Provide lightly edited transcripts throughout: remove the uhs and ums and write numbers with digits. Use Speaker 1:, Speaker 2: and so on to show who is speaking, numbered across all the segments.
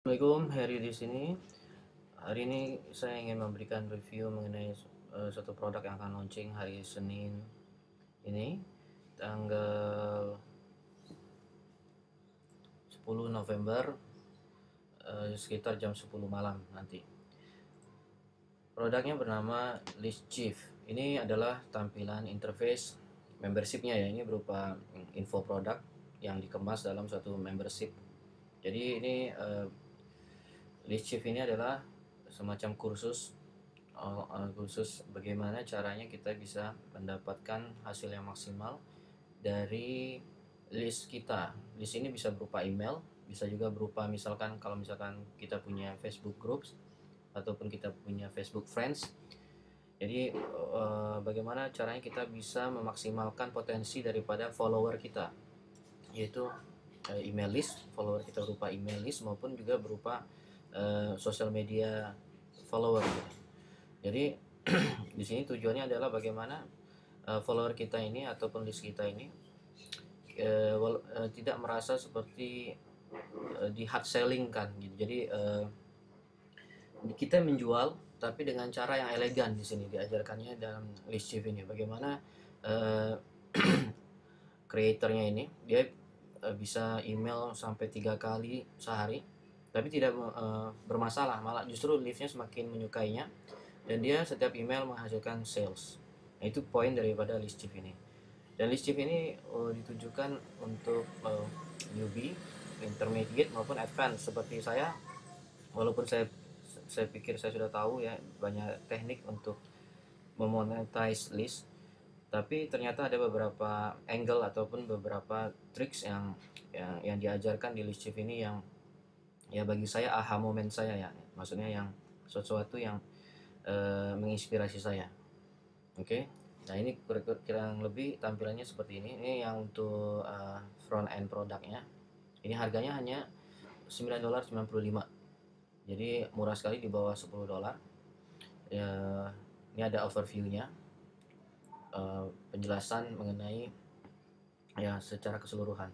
Speaker 1: Assalamualaikum, Heri di sini. Hari ini saya ingin memberikan review mengenai suatu produk yang akan launching hari Senin ini, tanggal 10 November, sekitar jam 10 malam nanti. Produknya bernama List Chief. Ini adalah tampilan interface membershipnya ya. Ini berupa info produk yang dikemas dalam suatu membership. Jadi ini List Chief ini adalah semacam khusus bagaimana caranya kita bisa mendapatkan hasil yang maksimal dari list kita. List ini bisa berupa email, bisa juga berupa misalkan kalau misalkan kita punya Facebook groups ataupun kita punya Facebook friends. Jadi bagaimana caranya kita bisa memaksimalkan potensi daripada follower kita, yaitu email list, follower kita berupa email list maupun juga berupa sosial media follower gitu. Jadi di sini tujuannya adalah bagaimana follower kita ini ataupun list kita ini tidak merasa seperti di hard selling kan gitu. Jadi kita menjual tapi dengan cara yang elegan. Di sini diajarkannya dalam list chief ini bagaimana kreatornya ini dia bisa email sampai 3 kali sehari tapi tidak bermasalah, malah justru liftnya semakin menyukainya dan dia setiap email menghasilkan sales. Nah, itu poin daripada list chief ini. Dan list chief ini ditujukan untuk newbie, intermediate maupun advance seperti saya. Walaupun saya pikir saya sudah tahu ya banyak teknik untuk memonetize list, tapi ternyata ada beberapa angle ataupun beberapa tricks yang diajarkan di list chief ini yang ya bagi saya aha moment saya ya, maksudnya yang sesuatu yang menginspirasi saya. Oke. Nah, ini kira-kira lebih tampilannya seperti ini. Ini yang untuk front end produknya. Ini harganya hanya $9.95. Jadi murah sekali, di bawah $10. Ya, ini ada overview-nya, penjelasan mengenai ya secara keseluruhan.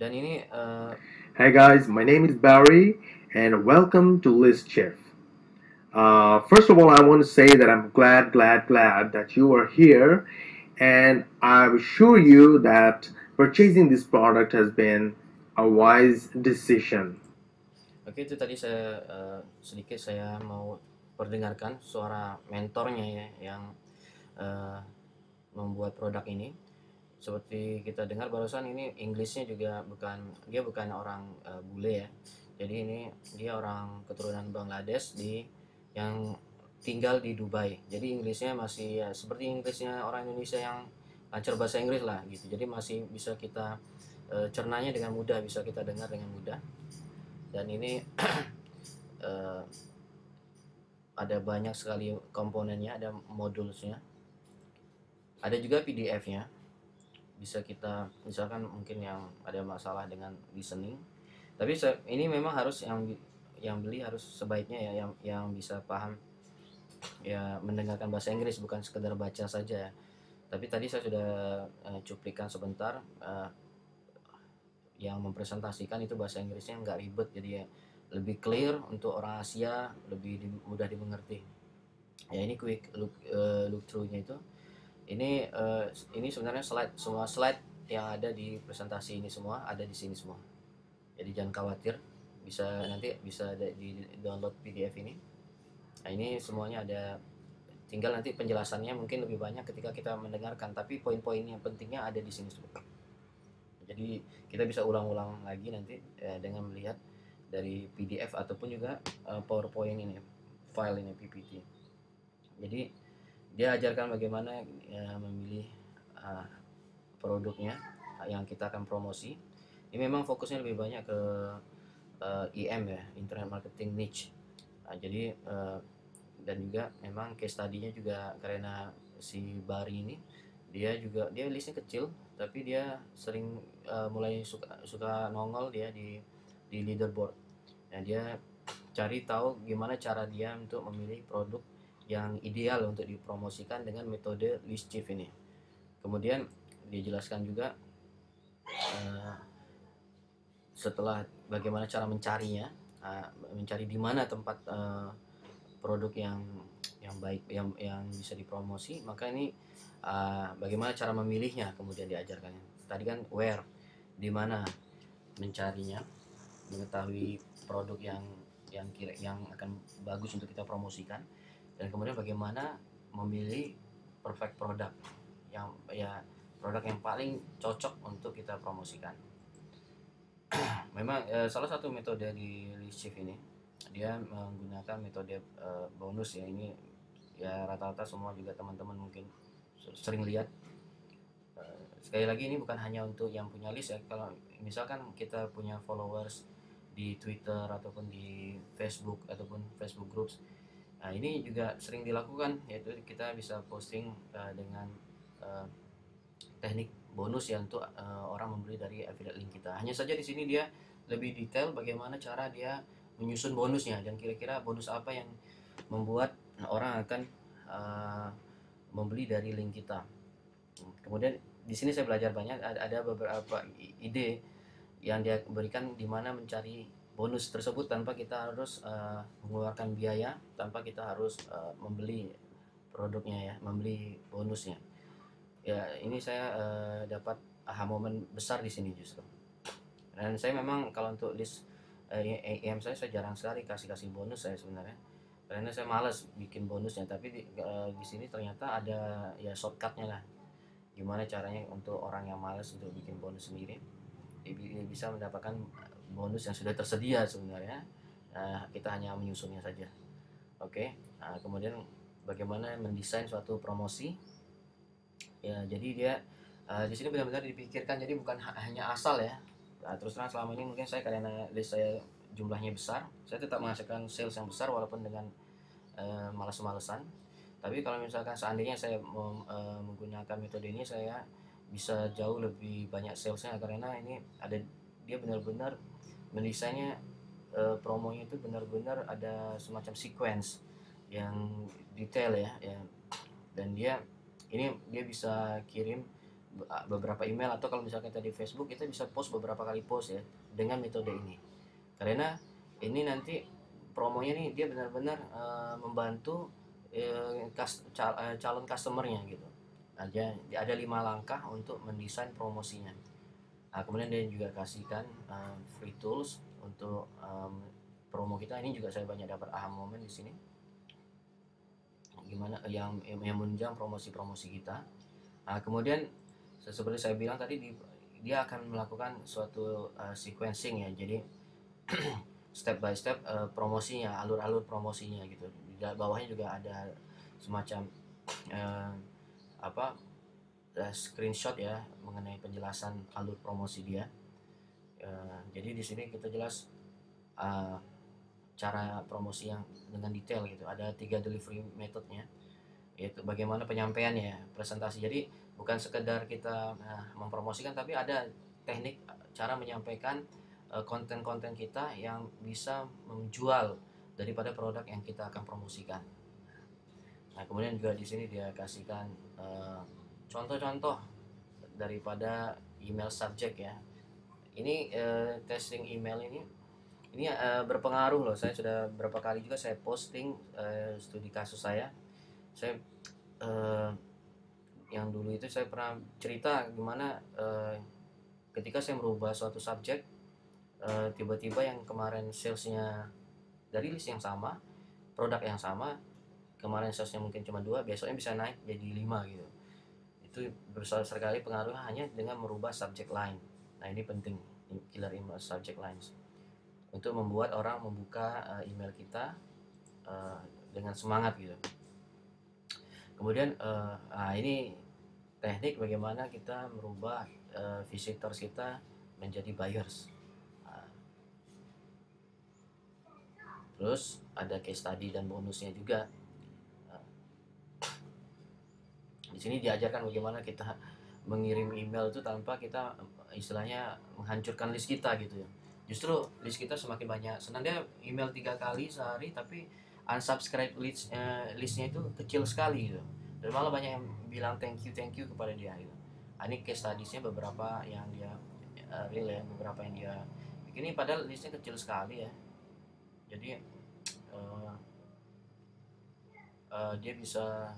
Speaker 1: Dan ini
Speaker 2: Hi guys, my name is Barry and welcome to List Chef. First of all, I want to say that I'm glad that you are here, and I assure you that purchasing this product has been a wise decision.
Speaker 1: oke, itu tadi sedikit saya mau perdengarkan suara mentornya ya yang uh, membuat produk ini. Seperti kita dengar barusan, ini Inggrisnya juga bukan orang bule ya. Jadi ini dia orang keturunan Bangladesh yang tinggal di Dubai. Jadi Inggrisnya masih ya seperti Inggrisnya orang Indonesia yang lancar bahasa Inggris lah gitu. Jadi masih bisa kita cernanya dengan mudah, bisa kita dengar dengan mudah. Dan ini uh, ada banyak sekali komponennya, ada modulnya, ada juga PDF-nya. Bisa kita misalkan mungkin yang ada masalah dengan listening, tapi ini memang harus yang beli harus sebaiknya ya yang bisa paham ya mendengarkan bahasa Inggris, bukan sekedar baca saja. Tapi tadi saya sudah cuplikan sebentar, yang mempresentasikan itu bahasa Inggrisnya nggak ribet, jadi ya lebih clear untuk orang Asia, lebih mudah dimengerti. Ya, ini quick look through-nya itu. Ini sebenarnya semua slide yang ada di presentasi ini semua ada di sini semua. Jadi jangan khawatir, nanti bisa di download PDF ini. Nah, ini semuanya ada, tinggal nanti penjelasannya mungkin lebih banyak ketika kita mendengarkan, tapi poin-poin yang pentingnya ada di sini semua. Jadi kita bisa ulang-ulang lagi nanti dengan melihat dari PDF ataupun juga PowerPoint ini, file ini, PPT. Jadi dia ajarkan bagaimana memilih produknya yang kita akan promosi. Ini memang fokusnya lebih banyak ke IM ya, Internet Marketing Niche. Jadi dan juga memang case study-nya juga karena si Bari ini dia listnya kecil tapi dia sering mulai suka nongol dia di leaderboard. Nah, dia cari tahu gimana cara dia untuk memilih produk yang ideal untuk dipromosikan dengan metode list chief ini. Kemudian dijelaskan juga setelah bagaimana cara mencarinya. mencari di mana tempat produk yang baik yang bisa dipromosi, maka ini bagaimana cara memilihnya kemudian diajarkan. Tadi kan where, di mana mencarinya, mengetahui produk yang akan bagus untuk kita promosikan, dan kemudian bagaimana memilih perfect product yang produk yang paling cocok untuk kita promosikan. Memang salah satu metode di list shift ini dia menggunakan metode bonus ya. Ini ya rata-rata semua juga teman-teman mungkin sering lihat. Sekali lagi ini bukan hanya untuk yang punya list ya. Kalau misalkan kita punya followers di Twitter ataupun di Facebook ataupun Facebook groups, nah ini juga sering dilakukan, yaitu kita bisa posting dengan teknik bonus ya untuk orang membeli dari affiliate link kita. Hanya saja di sini dia lebih detail bagaimana cara dia menyusun bonusnya dan kira-kira bonus apa yang membuat orang akan membeli dari link kita. Kemudian di sini saya belajar banyak, ada beberapa ide yang dia berikan di mana mencari bonus tersebut tanpa kita harus mengeluarkan biaya, tanpa kita harus membeli produknya ya, membeli bonusnya. Ya, ini saya dapat aha momen besar di sini justru. Dan saya memang kalau untuk list EM saya jarang sekali kasih bonus saya sebenarnya. Karena saya malas bikin bonusnya, tapi di sini ternyata ada ya shortcutnya lah. Gimana caranya untuk orang yang malas untuk bikin bonus sendiri bisa mendapatkan bonus yang sudah tersedia sebenarnya. Kita hanya menyusunnya saja. Oke. Kemudian bagaimana mendesain suatu promosi. Ya, jadi dia di sini benar-benar dipikirkan, jadi bukan hanya asal ya. Terus terang selama ini mungkin saya karena list saya jumlahnya besar, saya tetap menghasilkan sales yang besar walaupun dengan malas-malesan. Tapi kalau misalkan seandainya saya menggunakan metode ini, saya bisa jauh lebih banyak salesnya, karena ini dia benar-benar mendesainnya, promonya itu benar-benar ada semacam sequence yang detail ya. Dan dia bisa kirim beberapa email, atau kalau misalkan tadi Facebook kita bisa post beberapa kali post ya dengan metode ini. Karena ini nanti promonya nih dia benar-benar membantu calon customernya gitu. Ada 5 langkah untuk mendesain promosinya. Kemudian dia juga kasihkan free tools untuk promo kita. Ini juga saya banyak dapat aha moment di sini. Gimana yang menunjang promosi kita. Kemudian seperti saya bilang tadi, dia akan melakukan suatu sequencing ya. Jadi step by step promosinya, alur-alur promosinya gitu. Di bawahnya juga ada semacam screenshot ya mengenai penjelasan alur promosi dia. Jadi di sini kita jelas cara promosi yang dengan detail gitu. Ada 3 delivery methodnya, yaitu bagaimana penyampaiannya, presentasi. Jadi bukan sekedar kita mempromosikan, tapi ada teknik cara menyampaikan konten-konten kita yang bisa menjual daripada produk yang kita akan promosikan. Kemudian juga di sini dia kasihkan contoh-contoh daripada email subject ya. Ini testing email ini berpengaruh loh. Saya sudah berapa kali juga saya posting studi kasus saya. Yang dulu itu saya pernah cerita gimana ketika saya merubah suatu subjek, tiba-tiba yang kemarin salesnya dari list yang sama, produk yang sama, kemarin salesnya mungkin cuma 2, besoknya bisa naik jadi 5 gitu. Itu besar sekali pengaruhnya hanya dengan merubah subject line. Nah ini penting, killer email subject lines, untuk membuat orang membuka email kita dengan semangat gitu. Kemudian ini teknik bagaimana kita merubah visitors kita menjadi buyers. Terus ada case study dan bonusnya juga. Di sini diajarkan bagaimana kita mengirim email itu tanpa kita istilahnya menghancurkan list kita gitu ya. Justru list kita semakin banyak, senang dia email 3 kali sehari tapi unsubscribe listnya itu kecil sekali gitu. Dan malah banyak yang bilang thank you kepada dia gitu. Ini case studiesnya beberapa yang dia real ya, beberapa yang dia ini padahal listnya kecil sekali ya. Jadi uh, dia bisa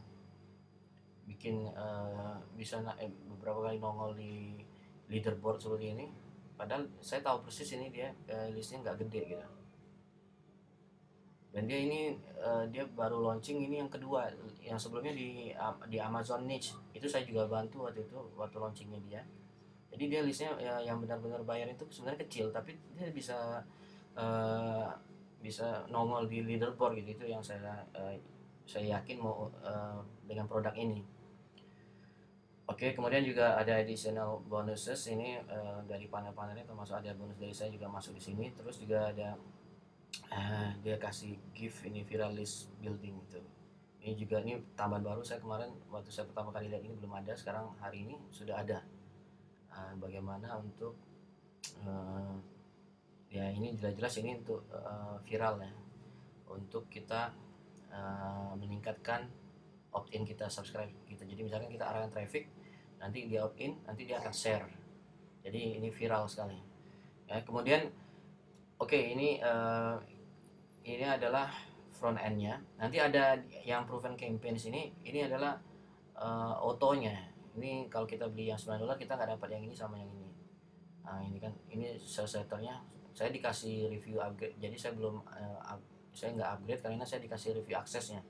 Speaker 1: bikin beberapa kali nongol di leaderboard seperti ini, padahal saya tahu persis ini dia listnya nggak gede gitu. Dan dia ini dia baru launching ini yang kedua. Yang sebelumnya di Amazon Niche itu saya juga bantu waktu itu, waktu launchingnya dia. Jadi dia listnya ya, yang benar-benar bayar itu sebenarnya kecil, tapi dia uh, bisa nongol di leaderboard gitu. Itu yang saya yakin mau dengan produk ini. Oke, kemudian juga ada additional bonuses ini dari panel-panelnya, termasuk ada bonus dari saya juga masuk di sini. Terus juga ada dia kasih gift ini viral list building gitu. Ini juga ini tambahan baru, saya kemarin waktu saya pertama kali lihat ini belum ada, sekarang hari ini sudah ada. Bagaimana untuk uh, ya ini jelas-jelas ini untuk viral ya, untuk kita meningkatkan opt-in kita, subscribe kita. Jadi misalkan kita arahkan traffic, nanti dia opt-in, nanti dia akan share. Jadi ini viral sekali. Ya, kemudian ini adalah front end-nya. Nanti ada yang proven campaigns ini adalah otonya. Ini kalau kita beli yang $9 kita nggak dapat yang ini sama yang ini. Nah, ini kan ini sales letternya. Saya dikasih review upgrade. Jadi saya belum saya nggak upgrade karena saya dikasih review aksesnya.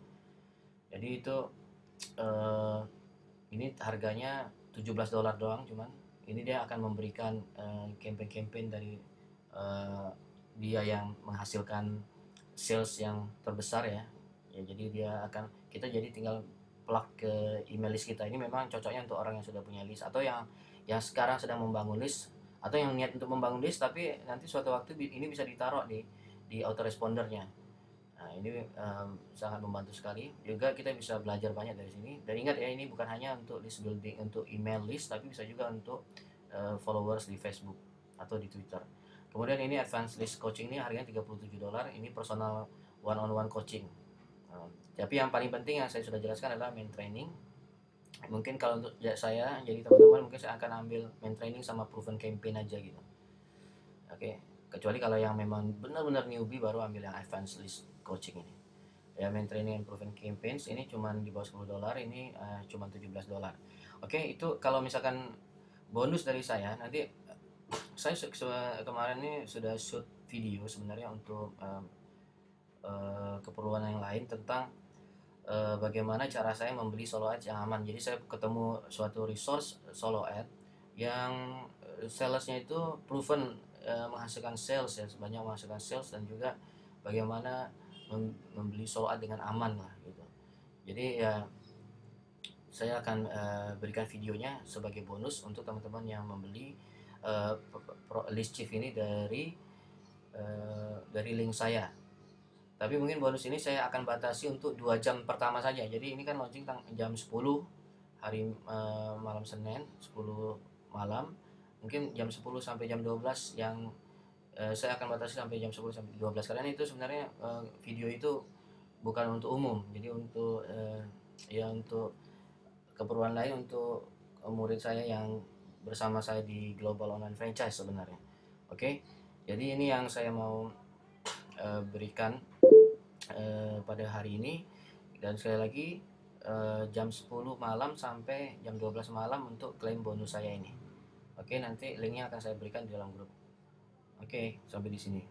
Speaker 1: Jadi itu uh, ini harganya $17 doang, cuman ini dia akan memberikan campaign-campaign dari uh, dia yang menghasilkan sales yang terbesar ya. Ya jadi dia akan, kita jadi tinggal plug ke email list kita. Ini memang cocoknya untuk orang yang sudah punya list, atau yang sekarang sedang membangun list, atau yang niat untuk membangun list tapi nanti suatu waktu ini bisa ditaruh di autorespondernya. Nah, ini sangat membantu sekali. Juga kita bisa belajar banyak dari sini. Dan ingat ya, ini bukan hanya untuk list building, untuk email list, tapi bisa juga untuk followers di Facebook atau di Twitter. Kemudian ini advanced list coaching, ini harganya $37. Ini personal one on one coaching. Tapi yang paling penting yang saya sudah jelaskan adalah main training. Mungkin kalau untuk saya jadi teman-teman, mungkin saya akan ambil main training sama proven campaign aja gitu. Oke, kecuali kalau yang memang benar-benar newbie baru ambil yang advanced list coaching ini. Ya, main training and proven campaigns ini cuma di bawah $10, ini cuma $17. Oke, itu kalau misalkan bonus dari saya. Nanti saya kemarin ini sudah shoot video sebenarnya untuk keperluan yang lain tentang bagaimana cara saya membeli solo ads yang aman. Jadi saya ketemu suatu resource solo ad yang salesnya itu proven menghasilkan sales ya, sebanyak menghasilkan sales, dan juga bagaimana membeli solo ad dengan aman lah gitu. Jadi ya saya akan berikan videonya sebagai bonus untuk teman-teman yang membeli list chief ini dari link saya. Tapi mungkin bonus ini saya akan batasi untuk 2 jam pertama saja. Jadi ini kan launching jam 10 hari malam Senin 10 malam. Mungkin jam 10 sampai jam 12 yang saya akan batasi sampai jam 10 sampai 12, karena itu sebenarnya video itu bukan untuk umum. Jadi untuk ya untuk keperluan lain, untuk murid saya yang bersama saya di Global Online Franchise sebenarnya. Oke. Jadi ini yang saya mau berikan pada hari ini. Dan sekali lagi jam 10 malam sampai jam 12 malam untuk klaim bonus saya ini. Oke, nanti linknya akan saya berikan di dalam grup. Oke, sampai di sini.